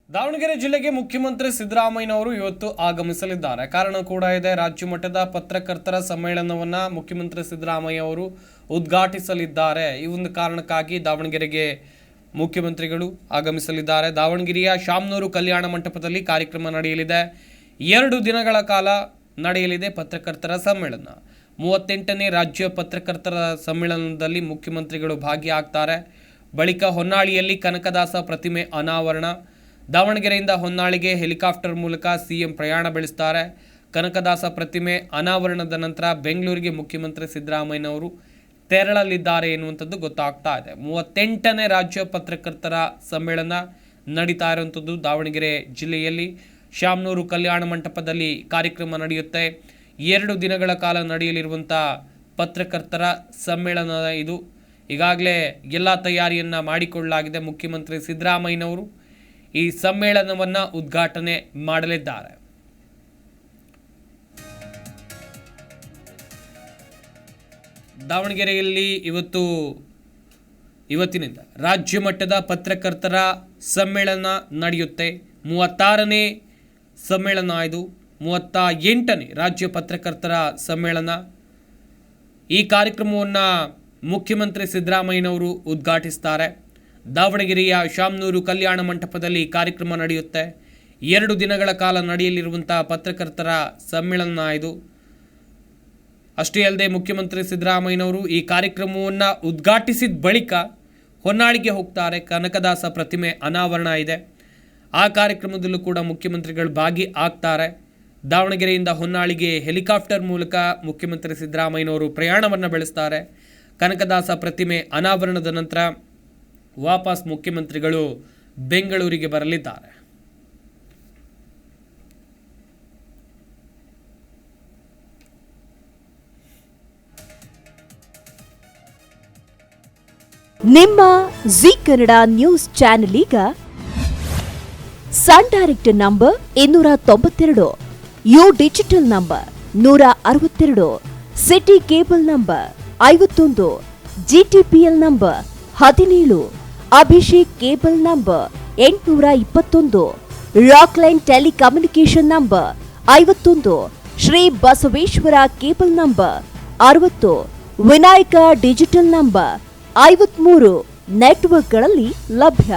ದಾವಣಗೆರೆ ಜಿಲ್ಲೆಗೆ ಮುಖ್ಯಮಂತ್ರಿ ಸಿದ್ದರಾಮಯ್ಯನವರು ಇವತ್ತು ಆಗಮಿಸಲಿದ್ದಾರೆ. ಕಾರಣ ಕೂಡ ಇದೆ. ರಾಜ್ಯ ಮಟ್ಟದ ಪತ್ರಕರ್ತರ ಸಮ್ಮೇಳನವನ್ನ ಮುಖ್ಯಮಂತ್ರಿ ಸಿದ್ದರಾಮಯ್ಯ ಅವರು ಉದ್ಘಾಟಿಸಲಿದ್ದಾರೆ. ಈ ಒಂದು ಕಾರಣಕ್ಕಾಗಿ ದಾವಣಗೆರೆಗೆ ಮುಖ್ಯಮಂತ್ರಿಗಳು ಆಗಮಿಸಲಿದ್ದಾರೆ. ದಾವಣಗೆರೆಯ ಶಾಮನೂರು ಕಲ್ಯಾಣ ಮಂಟಪದಲ್ಲಿ ಕಾರ್ಯಕ್ರಮ ನಡೆಯಲಿದೆ. 2 ದಿನಗಳ ಕಾಲ ನಡೆಯಲಿದೆ ಪತ್ರಕರ್ತರ ಸಮ್ಮೇಳನ. 38ನೇ ರಾಜ್ಯ ಪತ್ರಕರ್ತರ ಸಮ್ಮೇಳನದಲ್ಲಿ ಮುಖ್ಯಮಂತ್ರಿಗಳು ಭಾಗಿಯಾಗ್ತಾರೆ. ಬಳಿಕ ಹೊನ್ನಾಳಿಯಲ್ಲಿ ಕನಕದಾಸ ಪ್ರತಿಮೆ ಅನಾವರಣ. ದಾವಣಗೆರೆಯಿಂದ ಹೊನ್ನಾಳಿಗೆ ಹೆಲಿಕಾಪ್ಟರ್ ಮೂಲಕ ಸಿಎಂ ಪ್ರಯಾಣ ಬೆಳೆಸ್ತಾರೆ. ಕನಕದಾಸ ಪ್ರತಿಮೆ ಅನಾವರಣದ ನಂತರ ಬೆಂಗಳೂರಿಗೆ ಮುಖ್ಯಮಂತ್ರಿ ಸಿದ್ದರಾಮಯ್ಯನವರು ತೆರಳಲಿದ್ದಾರೆ ಎನ್ನುವಂಥದ್ದು ಗೊತ್ತಾಗ್ತಾ ಇದೆ. 38ನೇ ರಾಜ್ಯ ಪತ್ರಕರ್ತರ ಸಮ್ಮೇಳನ ನಡೀತಾ ಇರುವಂಥದ್ದು ದಾವಣಗೆರೆ ಜಿಲ್ಲೆಯಲ್ಲಿ ಶಾಮನೂರು ಕಲ್ಯಾಣ ಮಂಟಪದಲ್ಲಿ ಕಾರ್ಯಕ್ರಮ ನಡೆಯುತ್ತೆ. 2 ದಿನಗಳ ಕಾಲ ನಡೆಯಲಿರುವಂಥ ಪತ್ರಕರ್ತರ ಸಮ್ಮೇಳನ ಇದು. ಈಗಾಗಲೇ ಎಲ್ಲ ತಯಾರಿಯನ್ನು ಮಾಡಿಕೊಳ್ಳಲಾಗಿದೆ. ಮುಖ್ಯಮಂತ್ರಿ ಸಿದ್ದರಾಮಯ್ಯನವರು ಈ ಸಮ್ಮೇಳನವನ್ನು ಉದ್ಘಾಟನೆ ಮಾಡಲಿದ್ದಾರೆ. ದಾವಣಗೆರೆಯಲ್ಲಿ ಇವತ್ತಿನಿಂದ ರಾಜ್ಯ ಮಟ್ಟದ ಪತ್ರಕರ್ತರ ಸಮ್ಮೇಳನ ನಡೆಯುತ್ತೆ. 36ನೇ ಸಮ್ಮೇಳನ ಇದು. 38ನೇ ರಾಜ್ಯ ಪತ್ರಕರ್ತರ ಸಮ್ಮೇಳನ. ಈ ಕಾರ್ಯಕ್ರಮವನ್ನು ಮುಖ್ಯಮಂತ್ರಿ ಸಿದ್ದರಾಮಯ್ಯನವರು ಉದ್ಘಾಟಿಸ್ತಾರೆ. ದಾವಣಗೆರೆಯ ಶಾಮನೂರು ಕಲ್ಯಾಣ ಮಂಟಪದಲ್ಲಿ ಕಾರ್ಯಕ್ರಮ ನಡೆಯುತ್ತೆ. 2 ದಿನಗಳ ಕಾಲ ನಡೆಯಲಿರುವಂಥ ಪತ್ರಕರ್ತರ ಸಮ್ಮೇಳನ ಇದು. ಅಷ್ಟೇ ಅಲ್ಲದೆ ಮುಖ್ಯಮಂತ್ರಿ ಸಿದ್ದರಾಮಯ್ಯನವರು ಈ ಕಾರ್ಯಕ್ರಮವನ್ನು ಉದ್ಘಾಟಿಸಿದ ಬಳಿಕ ಹೊನ್ನಾಳಿಗೆ ಹೋಗ್ತಾರೆ. ಕನಕದಾಸ ಪ್ರತಿಮೆ ಅನಾವರಣ ಇದೆ. ಆ ಕಾರ್ಯಕ್ರಮದಲ್ಲೂ ಕೂಡ ಮುಖ್ಯಮಂತ್ರಿಗಳು ಭಾಗಿಯಾಗ್ತಾರೆ. ದಾವಣಗೆರೆಯಿಂದ ಹೊನ್ನಾಳಿಗೆ ಹೆಲಿಕಾಪ್ಟರ್ ಮೂಲಕ ಮುಖ್ಯಮಂತ್ರಿ ಸಿದ್ದರಾಮಯ್ಯನವರು ಪ್ರಯಾಣವನ್ನು ಬೆಳೆಸ್ತಾರೆ. ಕನಕದಾಸ ಪ್ರತಿಮೆ ಅನಾವರಣದ ನಂತರ ವಾಪಸ್ ಮುಖ್ಯಮಂತ್ರಿಗಳು ಬೆಂಗಳೂರಿಗೆ ಬರಲಿದ್ದಾರೆ. ನಿಮ್ಮ ಜಿ ಕನ್ನಡ ನ್ಯೂಸ್ ಚಾನೆಲ್ ಈಗ Sun Direct number 292, U digital number 162, City cable number 51, GTPL number 17, Abhishek cable number 821, Rockline telecommunication number 51, Shri Basaveshwara cable number 60, Vinayaka digital number 53 ನೆಟ್ವರ್ಕ್ಗಳಲ್ಲಿ ಲಭ್ಯ.